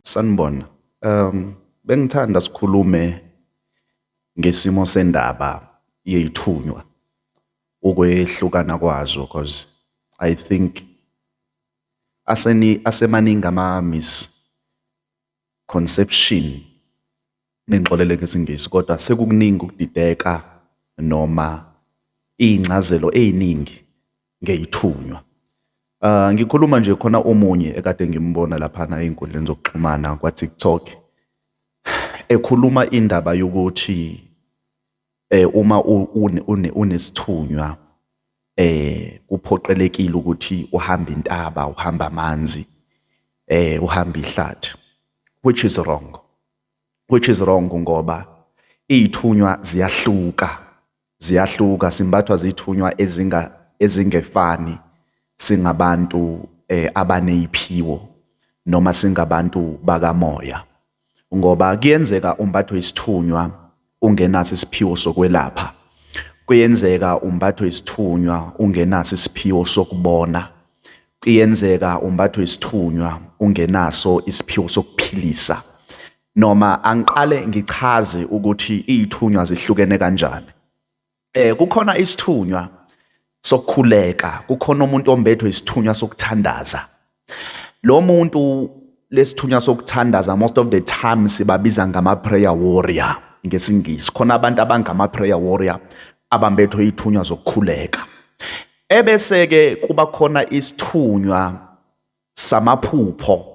Sanibona. Bengithanda sikhulume ngesimo sendaba yey'thunywa, ukwehlukana kwazo, because I think asemaningi ama-misconception nengixolele ngesiNgisi, kodwa sekukuningi ukudideka noma iy'ncazelo ey'ningi ngey'thunywa. Ngikhuluma nje khona omunye ekade ngimbona laphana ey'nkundleni zokuxhumana kwa-TikTok, ekhuluma indaba yokuthi uma unesithunywa kuphoqelekile ukuthi uhambe intaba, uhambe amanzi, uhambe ihlathi, which is wrong ngoba iy'thunywa ziyahluka, simbathwa zithunywa ezingefani singabantu abaney'phiwo noma singabantu bakamoya, ngoba kuyenzeka umbathwe isithunywa ungenaso isiphiwo sokwelapha, kuyenzeka umbathwe isithunywa ungenaso isiphiwo sokubona, kuyenzeka umbathwe isithunywa ungenaso isiphiwo sokuphilisa. Noma angiqale ngichaze ukuthi iy'thunywa zihlukene kanjani. Kukhona isithunywa sokukhuleka, kukhona umuntu ombethwe isithunywa sokuthandaza. Lo muntu lesithunywa sokuthandaza most of the time sibabiza ngama-prayer warrior ngesiNgisi. Khona abantu abangama-prayer warrior abambethwe iy'thunywa zokukhuleka. Ebese-ke kuba khona isithunywa samaphupho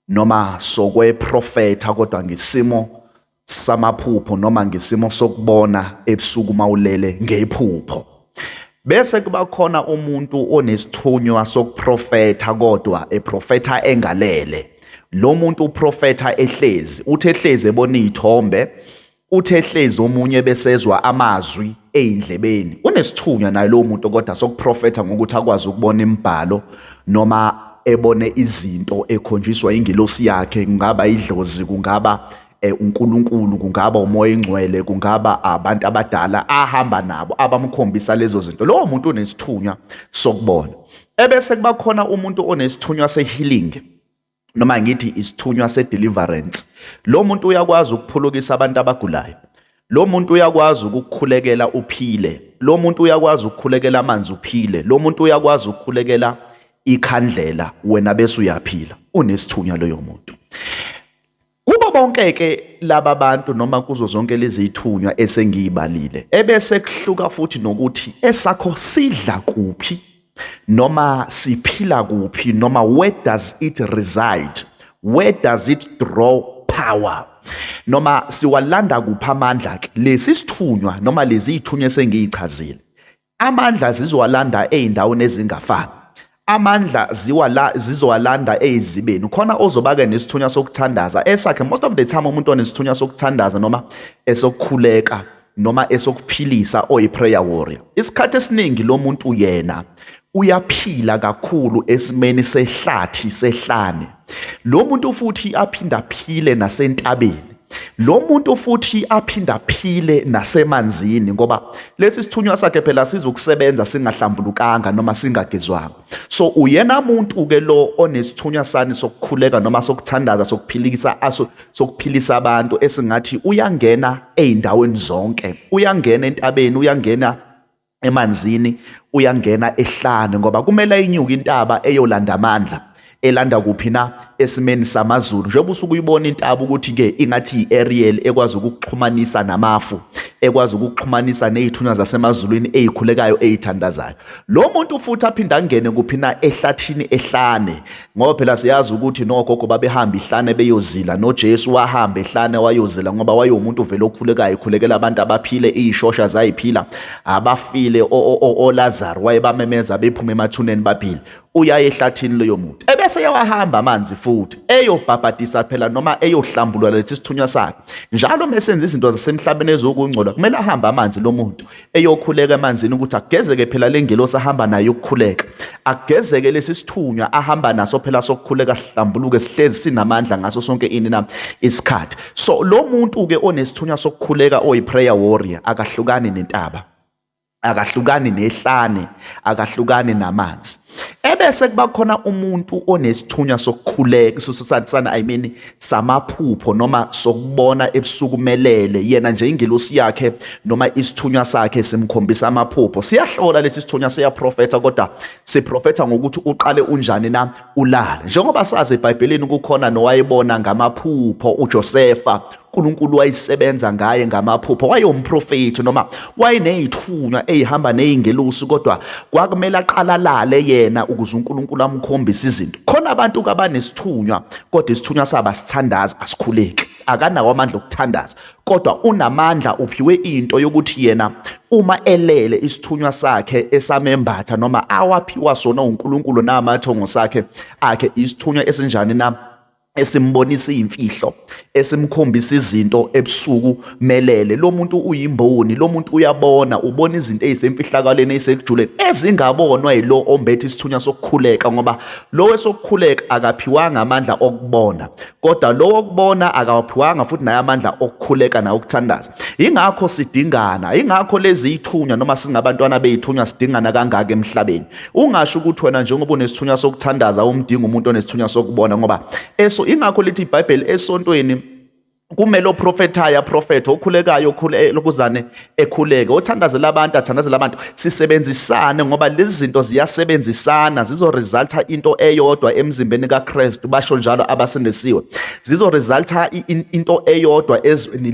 noma sokweprofetha, kodwa ngesimo samaphupho noma ngesimo sokubona ebusuku mawulele ngephupho. Bese kuba khona umuntu onesithunywa sokuprofetha kodwa eprofetha engalele. Lo muntu uprofetha ehlezi, uthi ehlezi ebona iy'thombe, uthi ehlezi omunye besezwa amazwi ey'ndlebeni. Unesithunywa naye lo muntu kodwa sokuprofetha ngokuthi akwazi ukubona imibhalo noma ebone izinto ekhonjiswa ingelosi yakhe, kungaba idlozi, kungaba uNkulunkulu, kungaba umoya engcwele, kungaba abantu abadala ahamba nabo abamkhombisa lezo zinto. Lowo muntu unesithunywa sokubona. Ebese kuba khona umuntu onesithunywa se-healing noma ngithi isithunywa se-deliverance. Lo muntu uyakwazi ukuphulukisa abantu abagulayo. Lo muntu uyakwazi ukukhulekela uphile. Lo muntu uyakwazi ukukhulekela amanzi uphile. Lo muntu uyakwazi ukukhulekela ikhandlela wena bese uyaphila. Unesithunywa loyo muntu. Kubo bonke-ke laba bantu noma kuzo zonke lezi y'thunywa esengiyibalile, ebese kuhluka futhi nokuthi esakho sidla kuphi noma siphila kuphi, noma where does it reside, where does it draw power, noma siwalanda kuphi amandla-ke. Lesi sithunywa noma lezi y'thunywa esengiyichazile, amandla zizowalanda ey'ndaweni ezingafani. Amandla zizowalanda ey'zibeni. Khona ozoba-ke nesithunywa sokuthandaza esakhe most of the time umuntu onesithunywa sokuthandaza noma esokukhuleka noma esokuphilisa oyi-prayer warrior, isikhathi esiningi lo muntu yena uyaphila kakhulu esimeni sehlathi sehlane. Lo muntu futhi aphinda aphile nasentabeni. Lo muntu futhi aphinda aphile nasemanzini, ngoba lesi sithunywa sakhe phela sizokusebenza singahlambulukanga noma singagezwanga. So uyena muntu-ke lo onesithunywa sani sokukhuleka noma sokuthandaza, sokuphilisa abantu, esingathi uyangena ey'ndaweni zonke, uyangena entabeni, uyangena emanzini, uyangena ehlane, ngoba kumele inyuke intaba eyolanda amandla. Elanda kuphi na? Esimeni samazulu. Njengoba usuke uyibona intaba ukuthi-ke ingathi i-Ariel ekwazi ukukuxhumanisa namafu, ekwazi ukukuxhumanisa ney'thunywa zasemazulwini ey'khulekayo ey'thandazayo. Lo muntu futhi aphinda angene kuphi na? Ehlathini ehlane, ngoba phela siyazi ukuthi nogogo babehamba ihlane beyozila, noJesu wahamba ehlane wayozila ngoba wayewumuntu vele okhulekayo, ekhulekela abantu abaphile, iy'shosha zayiphila, abafile, oLazaro wayebamemeza bephuma emathuneni baphile. Uyaye ehlathini leyo muntu, ebese yawahamba amanzi futhi eyobhabhadisa phela noma eyohlambulula lesi sithunywa sakhe. Njalo mesenza izinto zasemhlabeni ezokungcola kumele ahambe amanzi lo muntu, eyokhuleka emanzini ukuthi agezeke phela le ngelosi ahamba nayo ukukhuleka, agezeke lesi sithunywa ahamba naso phela sokukhuleka, sihlambuluke, sihlezi sinamandla ngaso sonke ini na isikhathi. So lo muntu-ke onesithunywa sokukhuleka oyi-prayer warrior akahlukani nentaba, akahlukani nehlane, akahlukani namanzi. Ebese kuba khona umuntu onesithunywa sokukhuleka samaphupho noma sokubona ebusukumelele yena nje ingelosi yakhe noma isithunywa sakhe simkhombisa amaphupho. Siyahlola lesi sithunywa siyaprofetha, kodwa siprofetha ngokuthi uqale unjani na ulala. Njengoba sazi eBhayibhelini kukhona nowayebona ngamaphupho uJosefa, uNkulunkulu wayisebenza ngaye ngamaphupho. Wayewumprofethi noma wayenezithunywa ezihamba nezingelosi, kodwa kwakumele aqala lale yena ukuze uNkulunkulu amkhombise izinto. Khona abantu abanesithunywa kodwa isithunywa sabo asithandazi, asikhuleki, akanawo amandla okuthandaza, kodwa unamandla, uphiwe into yokuthi yena uma elele isithunywa sakhe esamembatha noma awaphiwa sona uNkulunkulu namathongo sakhe akhe, isithunywa esinjani na, esimbonisa izimfihlo, esimkhombisa izinto ebusuku melele. Lo muntu uyimboni, lo muntu uyabona, ubona izinto ezisemfihlakaleni ezisekujuleni ezingabonwa yilo ombethe isithunywa sokukhuleka, ngoba lo wesokukhuleka akaphiwanga amandla okubona, kodwa lo wokubona akawaphiwanga futhi naye amandla okukhuleka na ukuthandaza. Ingakho sidingana, ingakho lezi izithunywa noma singabantwana bezithunywa sidingana kangaka emhlabeni. Ungasho ukuthi wena njengoba unesithunywa sokuthandaza umdinga umuntu onesithunywa sokubona, ngoba ingakho lithi iBhayibheli esontweni kumele oprofethayo aprofethe, okhulekayo lokuzane ekhuleke, othandazela abantu athandazela abantu. Sisebenzisane ngoba lezi zinto ziyasebenzisana, zizoresulta into eyodwa emzimbeni kaKristu. Basho njalo abasindisiwe, zizoresulta into eyodwa ezweni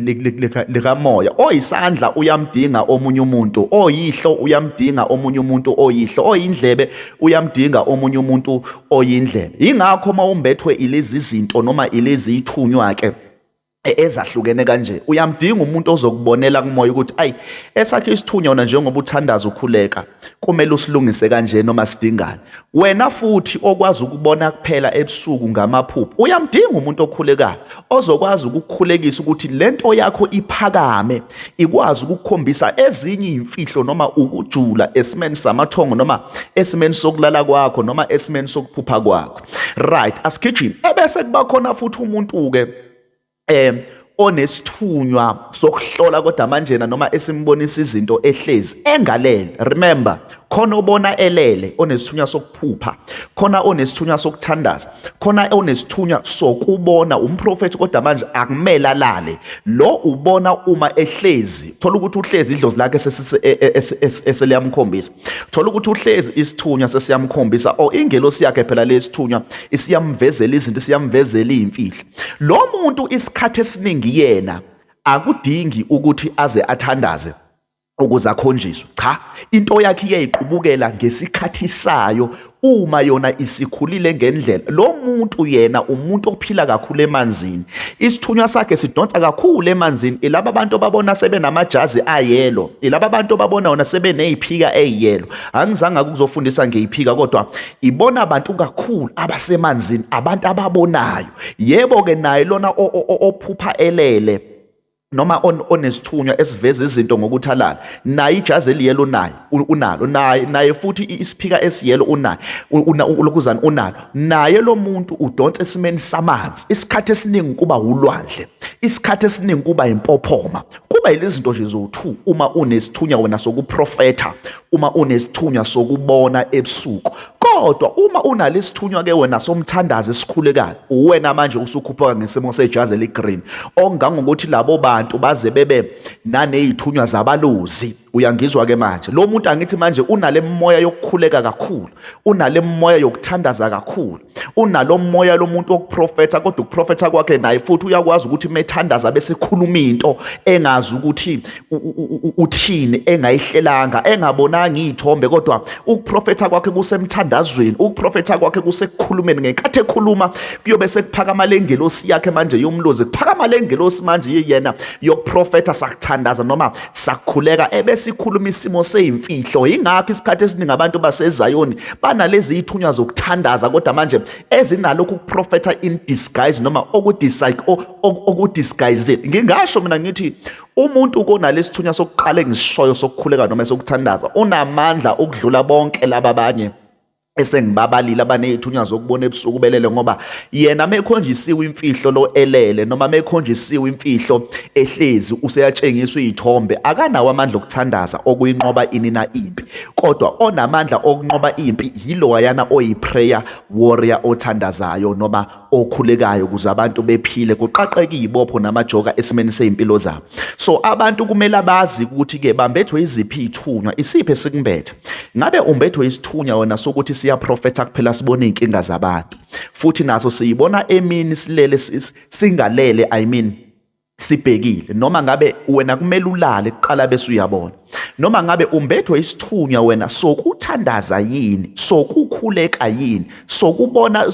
likamoya. Oyisandla uyamdinga omunye umuntu, oyihlo uyamdinga omunye umuntu oyihlo, oyindlebe uyamdinga omunye umuntu oyindlebe. Ingakho mawumbethwe ilezi zinto noma ilezi ithunywa ke ezahlukene kanje, uyamdinga umuntu ozokubonela kumoya ukuthi ayi, esakhe isithunywa wona njengoba uthandaza ukhuleka kumele usilungise kanje noma sidingane. Wena futhi okwazi ukubona kuphela ebusuku ngamaphupho, uyamdinga umuntu okhulekayo ozokwazi ukukhulekisa ukuthi lento yakho iphakame, ikwazi ukukhombisa ezinye izimfihlo noma ukujula esimeni samathongo noma esimeni sokulala kwakho noma esimeni sokuphupha kwakho. Right, asigijime. Ebese kuba khona futhi umuntu ke onesithunywa sokuhlola kodwa manje noma esimbonisa izinto ehlezi engalele. Remember, khona obona elele onesithunywa sokuphupha, khona onesithunywa sokuthandaza, khona onesithunywa sokubona umprofethi kodwa manje akumele alale. Lo ubona uma ehlezi, thola ukuthi uhlezi idlozi lakhe eseliyamkhombisa, thola ukuthi uhlezi isithunywa sesiyamkhombisa, ingelosi yakhe phela lesithunywa isiyamvezela izinto, isiyamvezela izimfihlo. Lo muntu isikhathi esiningi yena akudingi ukuthi aze athandaze ukuze akhonjiswe. Cha, into yakhe iyayiqubukela ngesikhathi sayo uma yona isikhulile ngendlela. Lo muntu yena umuntu ophila kakhulu emanzini, isithunywa sakhe sidonsa kakhulu emanzini. Ilaba abantu babona sebenamajazi ayelo, ilaba abantu babona wona sebeneyiphika eyelo. Angizange ukuzofundisa ngeyiphika, kodwa ibona abantu kakhulu abasemanzini, abantu ababonayo. Yebo ke naye lona ophupha elele noma onesithunywa esiveza izinto ngokuthi alala, naye ijazi eliyelo naye unalo, naye futhi isiphika esiyelo unayo, lokuzana unalo. Naye lo muntu udonsa esimeni samanzi, isikhathi esiningi kuba ulwandle, isikhathi esiningi kuba impophoma, kuba yilezi zinto nje zo-2 uma unesithunywa wena sokuprofetha, uma unesithunywa sokubona ebusuku. Kodwa uma unalesithunywa ke wena somthandazo esikhulekayo, uwena manje usukhuphuka ngesimo sejazi eligreen, ongangokuthi labo bantu baze bebe nanezithunywa zabalozi. Uyangizwa ke manje, lo muntu angithi manje unale moya yokukhuleka kakhulu, unale moya yokuthandaza kakhulu, unalo moya lo muntu wokuprofetha, kodwa ukuprofetha kwakhe naye futhi uyakwazi ukuthi methandaza bese khuluma into engazi ukuthi uthini, engayihlelanga, engabonanga izithombe, kodwa ukuprofetha kwakhe kusemthandazweni, ukuprofetha kwakhe kusekukhulumeni. Ngenkathi ekhuluma kuyobe sekuphakama lengelosi yakhe manje yomlozi, kuphakama lengelosi manje yena yokuprofetha sakuthandaza noma sakukhuleka, ebesikhuluma isimo seyimfihlo. Ingakho isikhathi esiningi abantu baseZayoni banalezi izithunywa zokuthandaza, kodwa manje ezinalokhu ukuprofetha in disguise noma okudisguise. Ngingasho mina ngithi umuntu konalesithunywa sokuqala engisishoyo sokukhuleka noma sokuthandaza unamandla okudlula bonke laba abanye esengibabalile abanezithunywa zokubona ebusuku belele, ngoba yena mekhonjisiwe imfihlo lo elele noma mekhonjisiwe imfihlo ehlezi useyatshengiswa izithombe, akanawo amandla okuthandaza okuyinqoba inina impi, kodwa onamandla okunqoba impi yilo wayana oyi-prayer warrior othandazayo noma okhulekayo ukuze abantu bephile kuqaqeke izibopho namajoka esimeni sezimpilo zabo. So abantu kumele bazi ukuthi-ke bambethwe iziphi izithunywa, isiphi esikumbethe. Ngabe umbethwe isithunywa wena sokuthi siyaprofetha kuphela sibone inkinga zabantu, futhi naso siyibona emini silele singalele, sibhekile, noma ngabe wena kumele ulale kuqala bese uyabona, noma ngabe umbethwe isithunywa wena sokuthandaza yini, sokukhuleka yini, sokubona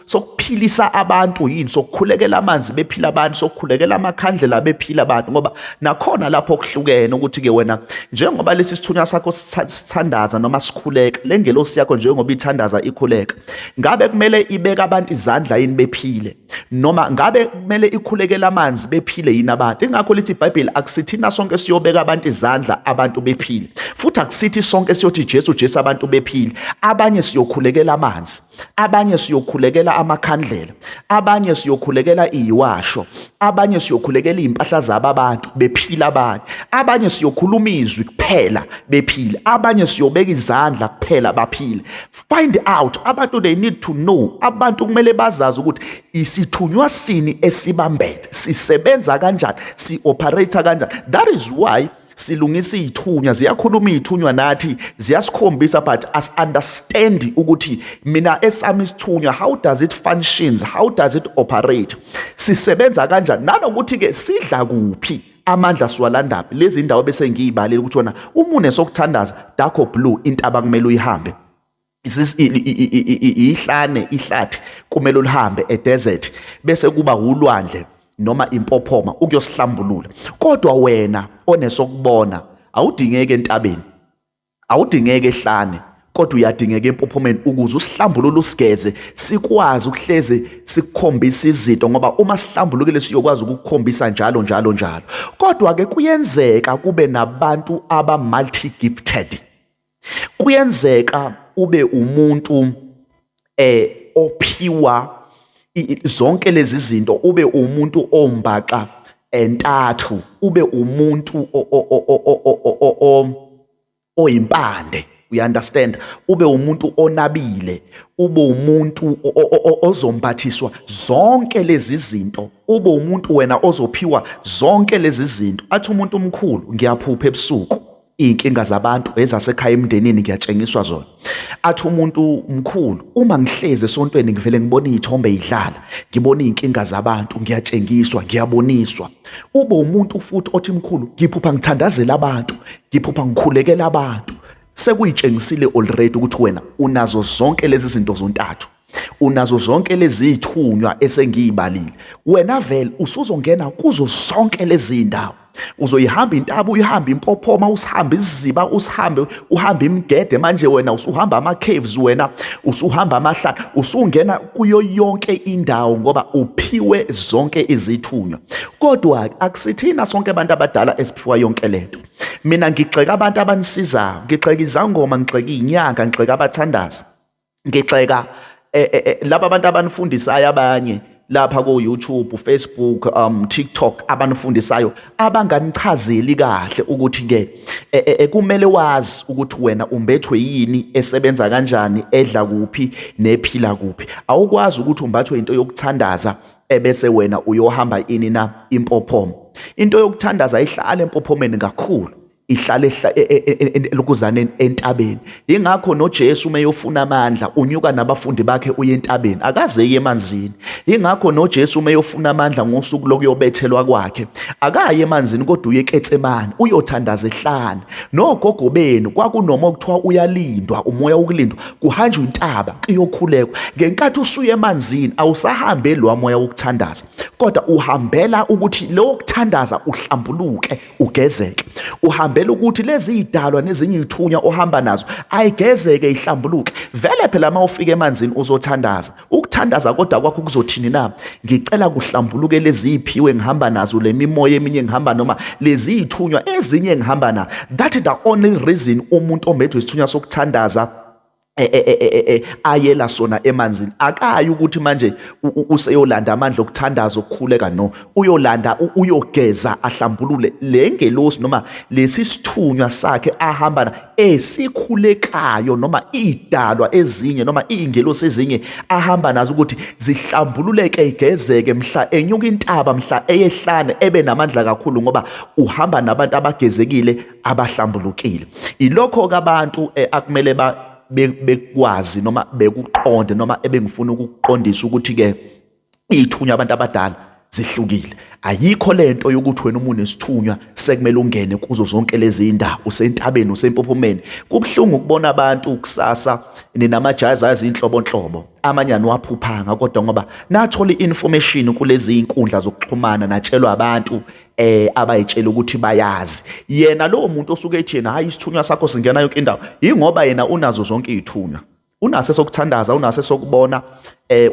sokuphilisa abantu yini, sokukhulekela amanzi bephila abantu, sokukhulekela amakhandlela bephila abantu, ngoba nakhona lapho okuhlukene ukuthi-ke wena njengoba lesi sithunywa sakho sithandaza noma sikhuleka, le ngelosi yakho njengoba ithandaza ikhuleka, ngabe kumele ibeke abantu izandla yini bephile, noma ngabe kumele ikhulekela amanzi bephile yini abantu? Ingakho lithi iBhayibheli akusithina sonke siyobeka abantu izandla abantu bephile, futhi akusithi sonke siyothi Jesu abantu bephile. Abanye siyokhulekela amanzi, abanye siyokhulekela amakhandlela, abanye siyokhulekela iyiwasho, abanye siyokhulekela izimpahla zabo abantu bephila, abanye siyokhuluma izwi kuphela bephile, abanye siyobeka izandla kuphela baphile. Find out, abantu they need to know, abantu kumele bazazi ukuthi isithunywa sini esibambethe, sisebenza kanjani, si-operate kanjani. That is why silungisa izithunywa, ziyakhuluma izithunywa nathi ziyasikhombisa, but as understand ukuthi mina esami isithunywa, how does it functions, how does it operate, sisebenza kanjani, nanokuthi-ke sidla kuphi, amandla siwalandaphi. Lezi indawo bese ngiyibalile ukuthi wona umune sokuthandaza Darko Blue intaba kumele uyihambe, ihlathi kumele ulihambe, desert bese kuba ulwandle noma impophoma ukuyosihlambulula. Kodwa wena onesokubona awudingeke entabeni, awudingeke ehlane, kodwa uyadingeka empophomeni ukuze usihlambulule, usigeze, sikwazi ukuhleze sikukhombisa izinto, ngoba uma sihlambulukile siyokwazi ukukukhombisa njalo. Kodwa-ke kuyenzeka kube nabantu aba-multi gifted, kuyenzeka ube umuntu ophiwa zonke lezi zinto, ube umuntu ombaxa entathu, ube umuntu oyimpande, we understand, ube umuntu onabile, ube umuntu ozombathiswa zonke lezi zinto, ube umuntu wena ozophiwa zonke lezi zinto. Athi umuntu omkhulu, ngiyaphupha ebusuku iy'nkinga zabantu ezasekhaya emndenini ngiyatshengiswa zona. Athi umuntu mkhulu, uma ngihlezi esontweni ngivele ngibona iy'thombe yidlala, ngibona iy'nkinga zabantu, ngiyatshengiswa, ngiyaboniswa. Ube umuntu futhi othi mkhulu, ngiphupha ngithandazela abantu, ngiphupha ngikhulekela abantu. Sekuyitshengisile already ukuthi wena unazo zonke lezi zinto zontathu, unazo zonke lezi zithunywa esengiyibalile. Wena vele usuzongena kuzo zonke lezi ndawo, uzoyihamba intaba, uyihambe impophoma, usihambe isiziba, uhambe imgede. Manje wena usuhamba ama-caves, wena usuhamba amahlala, usungena kuyo yonke indawo ngoba uphiwe zonke izithunywa. Kodwa akusithina sonke abantu abadala esiphiwa yonke lento. Mina ngigxeka abantu abanisizayo, ngigxeka izangoma, ngigxeka izinyanga, ngigxeka abathandazi, ngigxeka laba abantu abanifundisayo abanye lapha ku-YouTube, Facebook, TikTok, abanifundisayo abanganichazeli kahle ukuthi-ke kumele wazi ukuthi wena umbethwe yini, esebenza kanjani, edla kuphi, nephila kuphi. Awukwazi ukuthi umbathwe into yokuthandaza ebese wena uyohamba ini na impophoma. Into yokuthandaza ihlala empophomeni kakhulu, ihlale lokuzana entabeni. Ingakho noJesu meyofuna amandla unyuka nabafundi bakhe uye entabeni, akaze eye emanzini. Ingakho noJesu meyofuna amandla ngosuku lokuyobethelwa kwakhe, akaye emanzini kodwa uye eKetsemane uyothandaza ehlane. Nogogo benu kwakunoma okuthiwa uyalindwa, umoya wokulindwa, kuhanjwa intaba kuyokhulekwa. Ngenkathi usuye emanzini awusahambe lo moya wokuthandaza, kodwa uhambela ukuthi lo wokuthandaza uhlambuluke, ugezeke. Uhambela ukuthi lezi idalwa nezinye izithunywa ohamba nazo ayigezeke, ihlambuluke. Vele phela uma ufika emanzini uzothandaza, ukuthandaza kodwa kwakho kuzothini na? Ngicela kuhlambuluke lezi iziphiwe ngihamba nazo, le mimoya eminye ngihamba, noma lezi izithunywa ezinye ngihamba na. That is the only reason umuntu ombethwe isithunywa sokuthandaza ayela sona emanzini. Akayi ukuthi manje useyolanda amandla okuthandaza okukhuleka, no, uyolanda uyogeza ahlambulule le ngelosi noma lesi sithunywa sakhe ahamba esikhulekayo, noma idalwa ezinye noma ingelosi ezinye ahamba nazo ukuthi zihlambululeke igezeke mhla enyuka intaba, mhla eyehlane ebe namandla kakhulu, ngoba uhamba nabantu abagezekile abahlambulukile. Ilokho ke abantu akumele bekwazi noma bekuqonde noma ebengifuna ukukuqondisa ukuthi-ke ithunywa abantu abadala zihlukile. Ayikho lento yokuthi wena uma unesithunywa sekumele ungene kuzo zonke lezi indawo, usentabeni, usempophomeni. Kubuhlungu ukubona abantu kusasa ninamajazi azinhlobonhlobo, amanye aniwaphuphanga, kodwa ngoba nathola i-information kulezi inkundla zokuxhumana, natshelwa abantu abayitshela ukuthi bayazi. Yena lowo muntu osuke ethi yena hayi isithunywa sakho singena yonke indawo, ingoba yena unazo zonke izithunywa. Unaso esokuthandaza, unaso esokubona,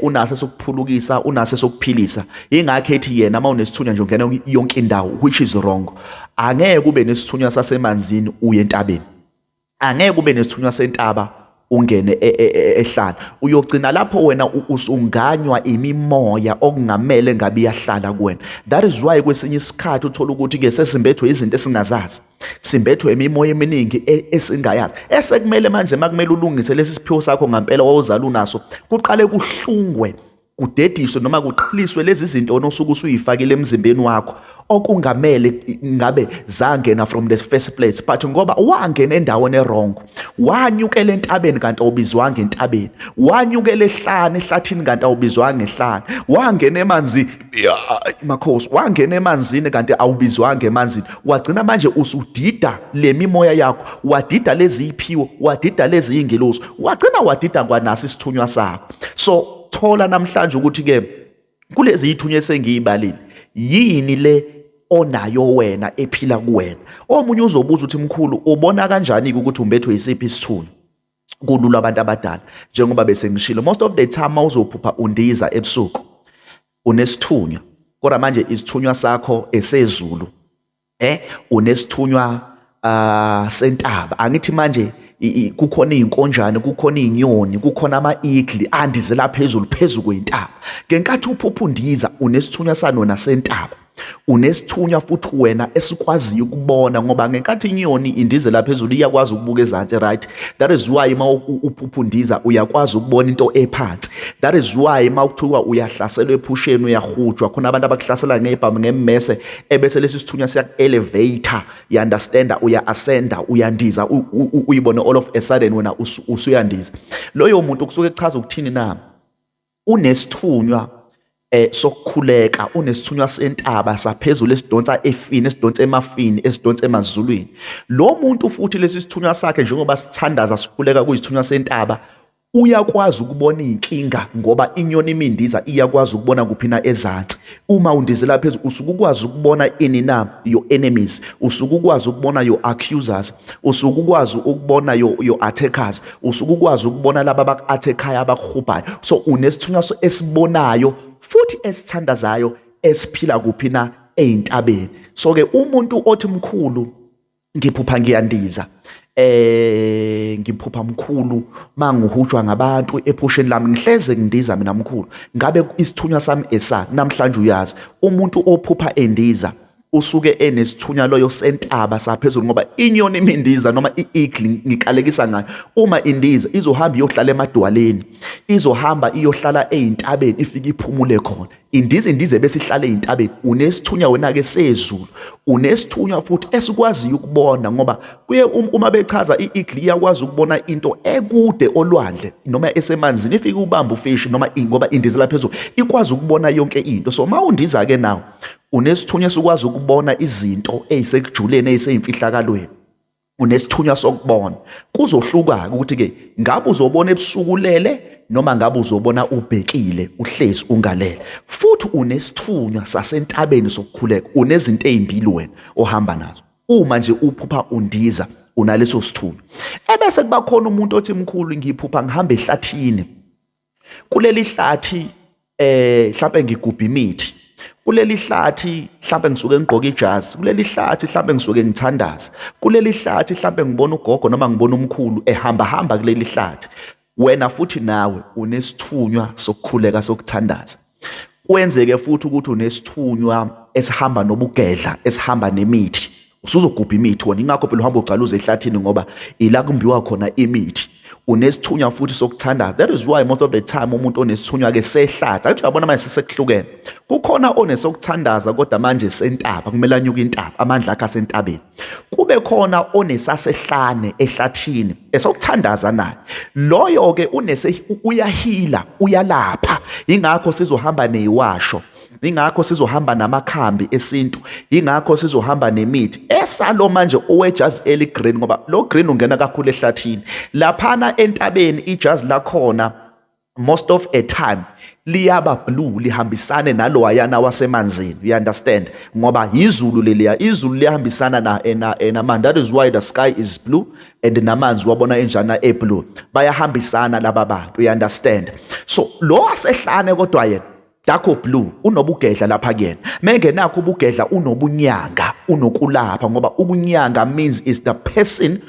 unaso esokuphulukisa, unaso esokuphilisa. Ingakho ethi yena uma unesithunywa nje ungena yonke indawo, which is wrong. Angeke ube nesithunywa sasemanzini uye entabeni, angeke ube nesithunywa sentaba ungene ehlala. Uyogcina lapho wena usunganywa imimoya okungamele ngabe iyahlala kuwena. That is why kwesinye isikhathi uthola ukuthi-ke sesimbethwe izinto esingazazi, simbethwe imimoya eminingi esingayazi, esekumele manje makumele ulungise lesi siphiwo sakho ngampela owawuzala unaso, kuqale kuhlungwe, kudediswe noma kuqhiliswe lezi zinto onosuke usuyifakile emzimbeni wakho okungamele ngabe zangena from the first place, but ngoba wangena endaweni errong, wanyukela entabeni kanti awubizwanga entabeni, wanyukela ehlathini kanti awubizwanga ehlane, wangena emanzini, makhosi, wangena emanzini kanti awubizwanga emanzini. Wagcina manje usudida le mimoya yakho, wadida lezi iphiwo, wadida lezi ingelosi, wagcina wadida kwanaso isithunywa sakho. So thola namhlanje ukuthi-ke kulezi ithunywa esengiyibalile, yini le onayo wena ephila kuwena? Omunye uzobuza uthi mkhulu, ubona kanjani-ke ukuthi umbethwe yisiphi isithunywa? Kulula abantu abadala, njengoba bese ngishilo, most of the time mawuzophupha undiza ebusuku unesithunywa, kodwa manje isithunywa sakho esezulu, unesithunywa sentaba. Angithi manje kukhona iy'nkonjane, kukhona iy'nyoni, kukhona ama-eagle andizela phezulu phezu kwentaba. Ngenkathi uphupha undiza unesithunywa sanona sentaba, unesithunywa futhi wena esikwaziyo ukubona, ngoba ngenkathi inyoni indizela phezulu iyakwazi ukubuka ezansi, right? That is why uma uphupha undiza uyakwazi ukubona into ephansi. That is why uma kuthiwa uyahlaselwa ephusheni, uyahujwa, khona abantu abakuhlasela ngebhamu ngemmese, ebese lesi sithunywa siyaku-elevator, you understand, uya-ascenda, uyandiza, uyibone all of a sudden wena usuyandiza. Loyo muntu kusuke kuchaza ukuthini na? Unesithunywa sokukhuleka, unesithunywa sentaba saphezulu esidonsa efini, esidonsa emafini, esidonsa emazulwini. Lo muntu futhi lesi sithunywa sakhe njengoba sithandaza sikhuleka kuyisithunywa sentaba, uyakwazi ukubona inkinga, ngoba inyoni imindiza iyakwazi ukubona kuphina ezansi. Uma undizela phezulu usuke ukwazi ukubona ini na your enemies, usuke ukwazi ukubona your accusers, usuke ukwazi ukubona your attackers, usuke ukwazi ukubona laba abaku-attackaya abakuhubhayo. So unesithunywa esibonayo futhi esithandazayo esiphila kuphina ey'ntabeni. So-ke umuntu othi mkhulu ngiphupha ngiyandiza, ngiphupha mkhulu manguhutshwa ngabantu ephusheni lami, ngihleze ngindiza mina mkhulu, ngabe isithunywa sami esani? Namhlanje uyazi umuntu ophupha endiza usuke enesithunywa loyo sentaba saphezulu, ngoba inyoni imindiza noma i-eagle ngikalekisa ngayo, uma indiza izohamba iyohlala emadwaleni, izohamba iyohlala ey'ntabeni, ifike iphumule khona. Indiza bese ihlale ey'ntabeni. Unesithunywa wena-ke sezulu, unesithunywa futhi esikwaziyo ukubona, ngoba kuye uma bechaza i-eagle iyakwazi ukubona into ekude olwandle noma esemanzini, ifike ubamba ufishi noma ngoba indizela phezulu ikwazi ukubona yonke into. So ma undiza-ke nawo unesithunywa esikwazi ukubona izinto ey'sekujuleni, ey'seyimfihlakalweni, unesithunywa sokubona. Kuzohluka-ke ukuthi-ke ngabe uzobona ebusukulele noma ngabe uzobona ubhekile uhlezi ungalele. Futhi unesithunywa sasentabeni sokukhuleka, unezinto ey'mbili wena ohamba nazo. Uma nje uphupha undiza unaleso sithunywa. Ebese kuba khona umuntu othi mkhulu ngiphupha ngihamba ehlathini, kuleli hlathi mhlampe ngigubha imithi, kuleli hlathi mhlawumbe ngisuke ngigqoka ijazi, kuleli hlathi mhlawumbe ngisuke ngithandaza, kuleli hlathi mhlawumbe ngibona ugogo noma ngibona umkhulu ehamba kuleli hlathi. Wena futhi nawe unesithunywa sokukhuleka sokuthandaza. Kwenzeke futhi ukuthi unesithunywa esihamba nobugedla, esihamba nemithi. Usuzogubha imithi wona, ingakho phela uhamba ucaluza ehlathini ngoba ila kumbiwa khona imithi. Unesithunywa futhi sokuthandaza. That is why most of the time umuntu onesithunywa ke sehlathi, athi uyabona manje sesekuhlukene. Kukhona onesokuthandaza kodwa manje sentaba, kumele anyuke intaba, amandla akhe asentabeni. Kube khona onesasehlane ehlathini, esokuthandaza naye. Loyo ke uyahila, uyalapha. Ingakho sizohamba neyiwasho. Ingakho sizohamba namakhambi esintu, ingakho sizohamba nemithi. Esalo manje owejazi eligreen ngoba lo green ungena kakhulu ehlathini. Laphana entabeni ijazi lakhona most of a time liyaba blue, lihambisane naloyana wasemanzini. You understand? Ngoba izulu leliya, izulu liyahambisana namanzi. That is why the sky is blue and namanzi wabona enjana blue. Bayahambisana laba bantu. You understand? So lo asehlane kodwa yena dakho blue unobugedla lapha kuyena. Mengenakho ubugedla unobunyanga, unokulapha ngoba ubunyanga means is the person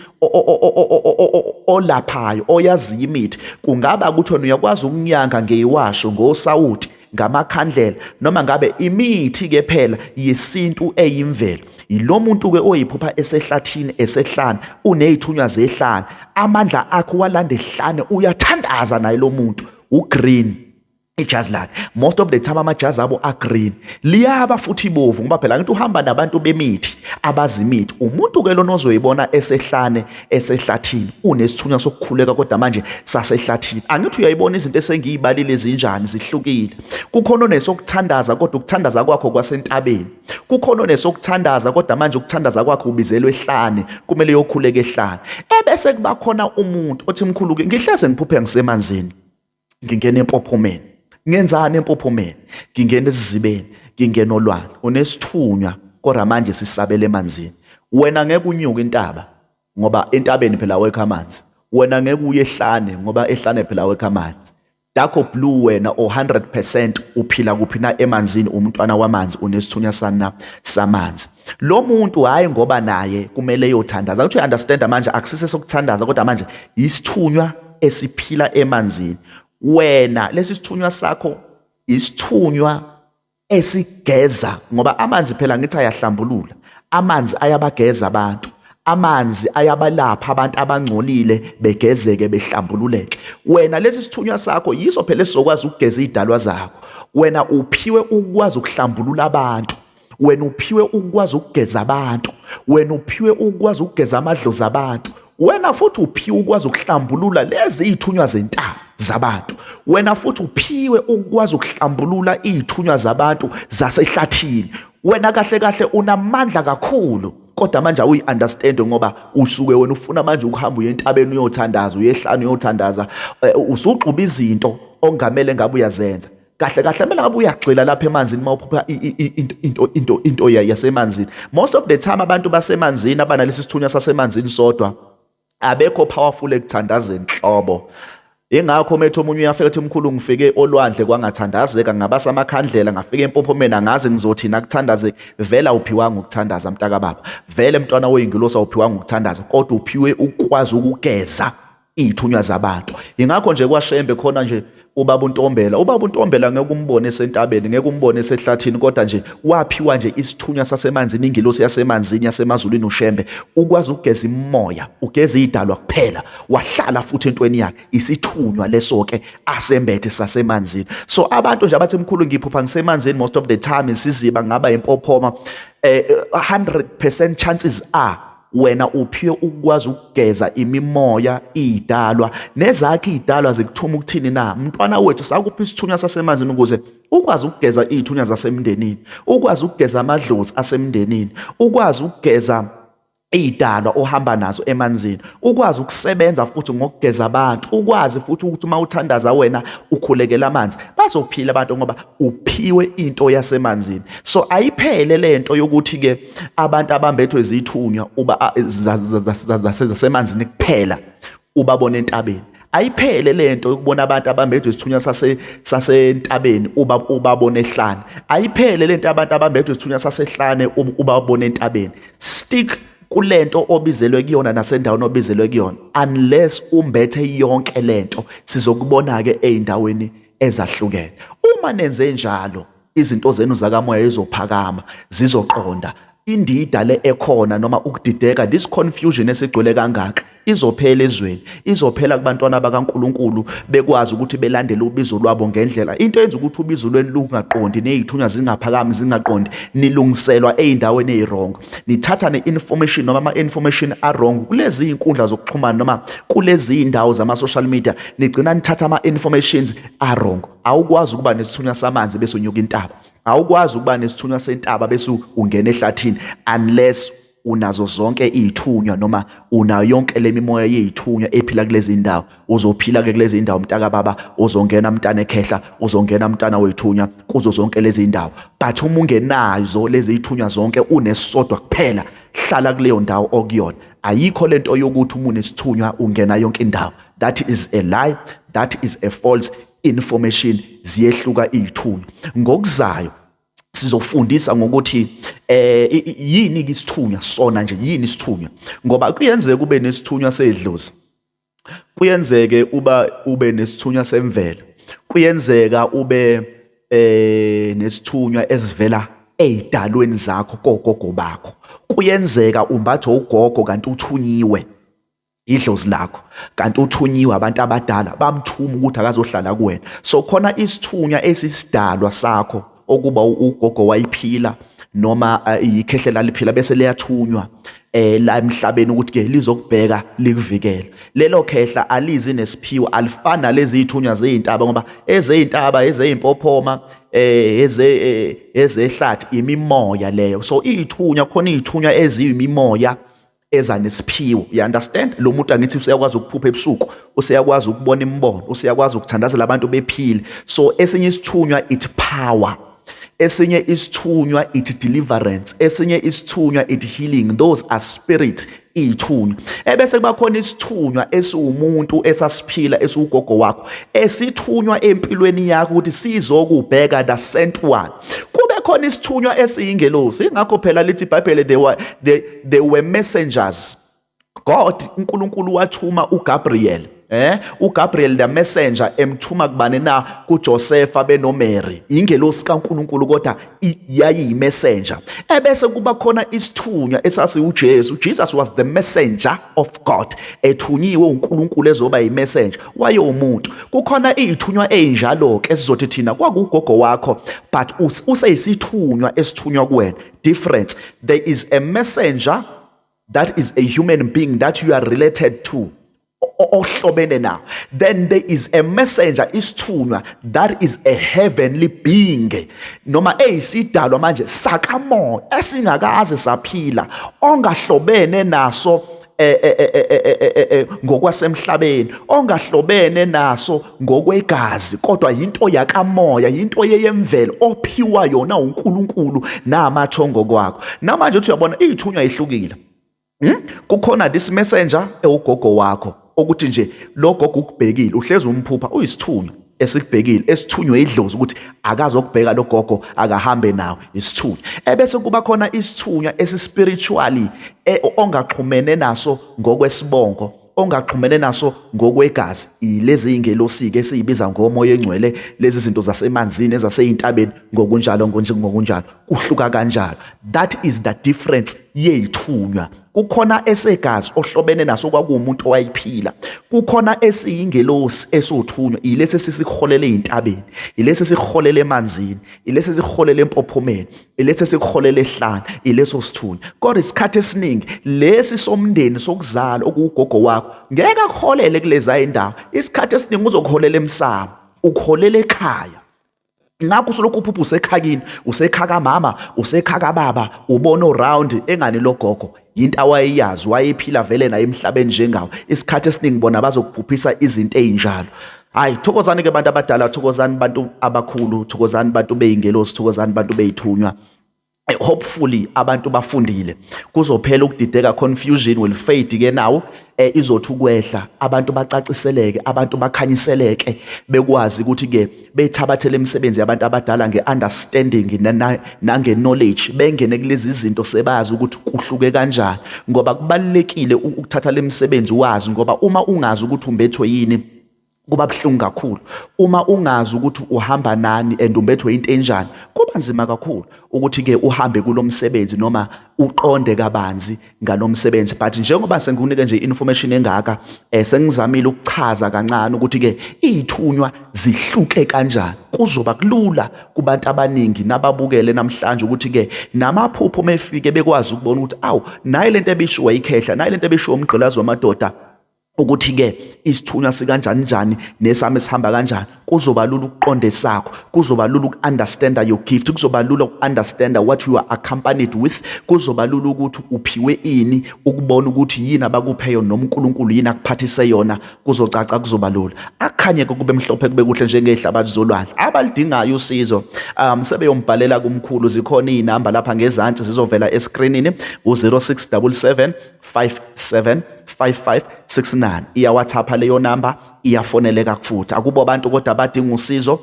olaphayo, oyaziyo imithi. Kungaba ukuthi wena uyakwazi ukunyanga ngeyiwasho, ngosawuti, ngamakhandlela, noma ngabe imithi ke phela yesintu eyimvelo. Yilo muntu ke oyiphupha esehlathini esehlane, unezithunywa zehlane, amandla akho walanda ehlane, uyathandaza naye lo muntu. Ugreen ijazi lakhe. Most of the time amajazi abo agreen, liyaba futhi ibovu ngoba phela ngithi uhamba nabantu bemithi abazi imithi. Umuntu ke lona ozoyibona esehlane esehlathini, unesithunywa sokukhuleka kodwa manje sasehlathini. Angithi uyayibona izinto esengiyibalile ezinjani zihlukile. Kukhona onesokuthandaza kodwa ukuthandaza kwakho kwasentabeni. Kukhona onesokuthandaza kodwa manje ukuthandaza kwakho ubizelwe ehlane, kumele yokhuleka ehlane. Ebese kuba khona umuntu othi mkhulu ke ngihleze ngiphuphe ngisemanzini, ngingena empophomeni. Ngenzani empophomeni? Ngingena esizibeni, ngingena olwandle. Unesithunywa kodwa manje sisabele emanzini. Wena ngeke unyuke intaba ngoba entabeni phela awekho amanzi. Wena ngeke uye ehlane ngoba ehlane phela awekho amanzi. Dakho blue wena 100% uphila kuphi na emanzini, umntwana wamanzi, unesithunywa samanzi. Lo muntu hayi ngoba naye kumele yothandaza. Ukuthi uunderstand manje akusise sokuthandaza kodwa manje isithunywa esiphila emanzini. Wena lesi sithunywa sakho isithunywa esigeza ngoba amanzi phela ngithi ayahlambulula. Amanzi ayabageza abantu. Amanzi ayabalapha abantu abangcolile begezeke behlambululeke. Wena lesi sithunywa sakho yiso phela esizokwazi ukugeza izidalwa zakho. Wena uphiwe ukwazi ukuhlambulula abantu. Wena uphiwe ukwazi ukugeza abantu. Wena uphiwe ukwazi ukugeza amadlozi abantu. Wena futhi uphiwe ukwazi ukuhlambulula lezi izithunywa zentaba zabantu. Wena futhi uphiwe ukwazi ukuhlambulula izithunywa zabantu zasehlathini. Wena kahle kahle unamandla kakhulu kodwa manje uyi-understand ngoba usuke wena ufuna manje ukuhamba uye entabeni uyothandaza, uyehlane uyothandaza, usugxuba izinto ongamele ngabe uyazenza. Kahle kahle kumele ngabe uyagxila lapha emanzini mawuphupha into yasemanzini. Most of the time abantu basemanzini abanalesi sithunywa sasemanzini sodwa abekho powerful ekuthandazeni hlobo. Ingakho methu omunye uyafika ethi mkhulu ngifike olwandle kwangathandazeka ngabasa amakhandlela, ngafika empophomeni angazi ngizothi nakuthandaze. Vela uphiwanga ukuthandaza mntaka baba, vele mntwana oyingilosi awuphiwanga ukuthandaza kodwa uphiwe ukwazi ukugeza izithunywa zabantu. Ingakho nje kwaShembe khona nje ubaba uNtombela ngeke umbone esentabeni, ngeke umbone esehlathini kodwa nje waphiwa nje isithunywa sasemanzini, ingilosi yasemanzini yasemazulwini uShembe, ukwazi ukugeza imoya, ugeza izidalwa kuphela, wahlala futhi entweni yakhe. Isithunywa leso ke asembethe sasemanzini. So abantu nje abathi mkhulu ngiphupha ngisemanzini most of the time isiziba ngaba impophoma, 100% chances are wena uphiwe ukwazi ukugeza imimoya izidalwa nezakhe izidalwa zikuthuma ukuthini na mntwana wethu sakuphi isithunywa sasemanzini ukuze ukwazi ukugeza izithunywa zasemndenini, ukwazi ukugeza amadlozi asemndenini, ukwazi ukugeza izidalwa ohamba nazo emanzini, ukwazi ukusebenza futhi ngokugeza abantu, ukwazi futhi ukuthi uma uthandaza wena ukhulekela amanzi bazophila abantu ngoba uphiwe into yasemanzini. So ayiphele lento yokuthi ke abantu abambethwe izithunywa uba zasemanzini kuphela ubabona entabeni. ayiphele lento yokubona abantu abambethwe isithunywa sasentabeni ubabona ehlane. Ayiphele lento abantu abambethwe isithunywa sasehlane ubabona entabeni. Stick kulento obizelwe kuyona nasendaweni obizelwe kuyona. Unless umbethe yonke lento, sizokubona ke eindaweni ezahlukene. Uma nenze njalo, izinto zenu zakamoya zizophakama, zizoqonda. Indida le ekhona noma ukudideka, this confusion esigcwele kangaka, izophela ezweni, izophela kubantwana bakaNkulunkulu bekwazi ukuthi belandele ubizo lwabo ngendlela. Into yenza ukuthi ubizo lweni lungaqondi nezithunywa zingaphakami zingaqondi, nilungiselwa eindaweni ezirong. Nithatha ne-information noma ama-information arong kulezi inkundla zokuxhumana noma kulezi indawo zama-social media, nigcina nithatha ama-informations arong. Awukwazi ukuba nesithunywa samanzi bese unyuka intaba. Awukwazi ukuba nesithunywa sentaba bese ungena ehlathini unless unazo zonke izithunywa noma una yonke lemimoya yezithunywa ephila kulezi indawo. Uzophila ke kulezi indawo mntaka baba, uzongena mntana ekhehla, uzongena mntana wethunywa kuzo zonke lezi indawo. But uma ungenazo lezi izithunywa zonke, unesisodwa kuphela, hlala kuleyo ndawo okuyona. Ayikho lento yokuthi uma unesithunywa ungena yonke indawo. That is a lie, that is a false information. Ziyehluka izithunywa. Ngokuzayo sizofundisa ngokuthi yini isithunywa sona nje, yini isithunywa, ngoba kuyenzeka ube nesithunywa sedlozi, kuyenzeke ube nesithunywa semvelo, kuyenzeka ube nesithunywa esivela ezidalweni zakho kogogo bakho, kuyenzeka umbathe ugogo kanti uthunyiwe idlozi lakho, kanti uthunyiwe abantu abadala bamthuma ukuthi akazohlala kuwena. So khona isithunywa esisidalwa sakho okuba ugogo wayiphila noma ikhehlela liphila bese liyathunywa la emhlabeni ukuthi ke lizokubheka likuvikele. Lelo khehla alizi nesiphiwo, alifana lezi izithunywa zeintaba, ngoba ezeyintaba ezeyimpophoma ezehlathi imimoya leyo. So izithunywa khona izithunywa eziyimimoya eza nesiphiwo. You understand? Lo muntu angithi useyakwazi ukuphupha ebusuku, useyakwazi ukubona imbono, useyakwazi ukuthandazela abantu bephile. So esinye isithunywa it power, esinye isithunywa it deliverance, esinye isithunywa it healing. Those are spirit izithunywa. Ebese kuba khona isithunywa esiwumuntu esasiphila esiugogo wakho, esithunywa empilweni yakho ukuthi sizokubheka the sent one. Kube khona isithunywa esiyingelosi. Ingakho phela lithi iBhayibheli they were messengers. God uNkulunkulu wathuma uGabriel, uGabriel the messenger, emthuma kubani na? kuJosepha benoMary, ingelosi kaNkulunkulu kodwa yayi-messenger. Ebese kuba khona isithunywa esasi uJesu. Jesus was the messenger of God, ethunyiwe uNkulunkulu ezoba yi-messenger wayewumuntu. Kukhona izithunywa ezinjalo ke esizothi thina kwakugogo wakho, but useyisithunywa esithunywa kuwena. Difference. There is a messenger that is a human being that you are related to, ohlobene nawo. Then there is a messenger, isithunywa, that is a heavenly being, noma eyisidalwa manje sakamoya esingakaze saphila, ongahlobene naso ngokwasemhlabeni, ongahlobene naso ngokwegazi, kodwa yinto yakamoya, yinto yeyemvelo ophiwa yona uNkulunkulu namathongo kwakho. Namanje uthi uyabona izithunywa ezihlukile. Kukhona this messenger ewugogo wakho, ukuthi nje lo gogo ukubhekile, uhlezi umphupha, uyisithunywa esikubhekile, esithunywe idlozi ukuthi akazokubheka lo gogo, akahambe nawe, isithunywa. Ebese kuba khona isithunywa esispiritually ongaxhumene naso ngokwesibongo, ongaxhumene naso ngokwegazi. Ilezi ingelosike esiyibiza ngomoya engcwele, lezi zinto zasemanzini ezaseyintabeni, ngokunjalo ngokunjalo, kuhluka kanjalo. That is the difference yezithunywa. Kukhona esegazi ohlobene naso kwakuumuntu owayiphila, kukhona esiyingelosi esothunywa, ilesi sisiholele eintabeni, ilesi siholele emanzini, ilesi siholele empophomeni, ilesi siholele ehlana, ileso sithunywa. Kodwa isikhathi esiningi lesi somndeni sokuzala okugogo wakho ngeke akuholele kuleza indawo. Isikhathi esiningi uzokuholela emsamo, ukuholela ekhaya. Ngakho usolokhu uphupha usekhakini, usekhaka mama, usekhaka baba, ubona around engane logogo, into awayiyazi, wayephila vele naye emhlabeni njengawe. Isikhathi esiningi bona bazokuphuphisa izinto ezinjalo. Hayi, thokozani ke abantu abadala, thokozani bantu abakhulu, thokozani bantu beyingelosi, thokozani bantu beyithunywa. hopefully abantu bafundile, kuzophela ukudideka, confusion will fade ke nawo, izothi ukwehla, abantu bacaciseleke, abantu bakhanyiseleke, bekwazi ukuthi ke bethabathele imisebenzi yabantu abadala nge-understanding nange-knowledge, bengene kulezi zinto sebazi ukuthi kuhluke kanjani, ngoba kubalulekile ukuthatha le misebenzi wazi, ngoba uma ungazi ukuthi umbethwe yini kuba buhlungu kakhulu. Uma ungazi ukuthi uhamba nani and umbethwe into enjani, kuba nzima kakhulu ukuthi ke uhambe kulomsebenzi noma uqonde kabanzi ngalomsebenzi. But njengoba sengikunike nje information engaka, sengizamile ukuchaza kancane ukuthi ke izithunywa zihluke kanjani. Kuzoba kulula kubantu abaningi nababukele namhlanje ukuthi ke namaphupho mefike bekwazi ukubona ukuthi awu nayi lento ebishiwe ikhehla, nayi lento ebishiwe umgqilazi wamadoda, ukuthi ke isithunywa sikanjani njani nesami sihamba kanjani. Kuzoba lula ukuqonda sakho, kuzoba lula ukunderstand your gift, kuzoba lula ukunderstand what you are accompanied with, kuzoba lula ukuthi uphiwe ini, ukubona ukuthi yini abakuphe yona noma uNkulunkulu yini akuphathise yona, kuzocaca, kuzoba lula. Akukhanye kube mhlophe kube kuhle njengehlabathi zolwandle. Abalidingayo usizo sebeyombhalela kumkhulu, zikhona izinamba lapha ngezansi zizovela escreenini, u0677 57 5569. Iya WhatsApp leyo namba, iyafoneleka futhi. Akubo abantu kodwa abadinga usizo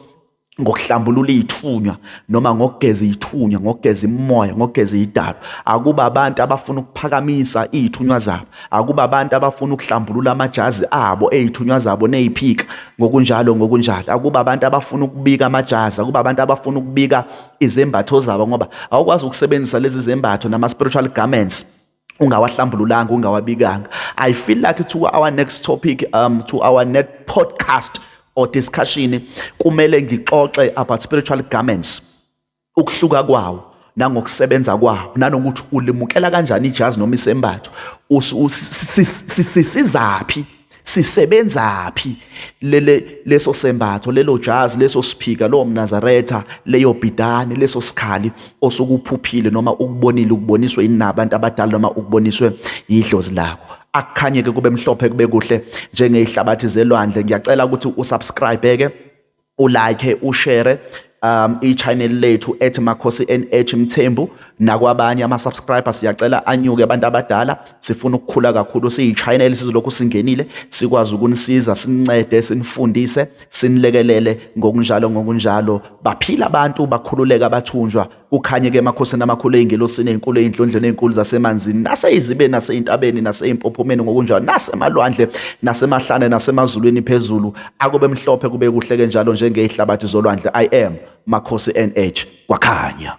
ngokuhlambulula izithunywa noma ngokugeza izithunywa, ngokugeza imoya, ngokugeza idalo. Akuba abantu abafuna ukuphakamisa izithunywa zabo, akuba abantu abafuna ukuhlambulula amajazi abo ezithunywa zabo neziphika ngokunjalo. Akuba abantu abafuna ukubika amajazi, akuba abantu abafuna ukubika izembatho zabo, ngoba awukwazi ukusebenzisa lezi zembatho nama spiritual garments ungawahlambululanga, ungawabikanga. I feel like to our next topic, to our next podcast or discussion, kumele ngixoxe about spiritual garments, ukuhluka kwawo nangokusebenza kwawo, nanokuthi ulimukela kanjani ijazi noma isembatho, sizaphi, sisebenzaphi leso sembatho, lelo jazi, leso speaker, lo mnazaretha, leyo bidane, leso sikhali osukuphuphile noma ukubonile, ukuboniswe inabantu abadala noma ukuboniswe idlozi lakho. Akukhanye ke kube mhlophe kube kuhle njengezihlabathi zelwandle. Ngiyacela ukuthi usubscribe ke, ulike, ushare i-channel lethu @Makhosi NH Mthembu, nakwabanye ama-subscribers siyacela anyuke abantu abadala. Sifuna ukukhula kakhulu, siyi-channel sizolokhu singenile, sikwazi ukunisiza, sinincede, sinifundise, sinilekelele ngokunjalo. Baphila abantu, bakhululeka, bathunjwa. Kukhanye ke emakhosini amakhulu ey'ngelosini ey'nkulu, ey'ndlondlweni ey'nkulu zasemanzini, nasey'zibeni, nasey'ntabeni, nasey'mpophomeni ngokunjalo, nasemalwandle, nasemahlane, nasemazulwini phezulu. Akube mhlophe kube kuhle ke njalo njengezihlabathi zolwandle. I am Makhosi NH, kwakhanya.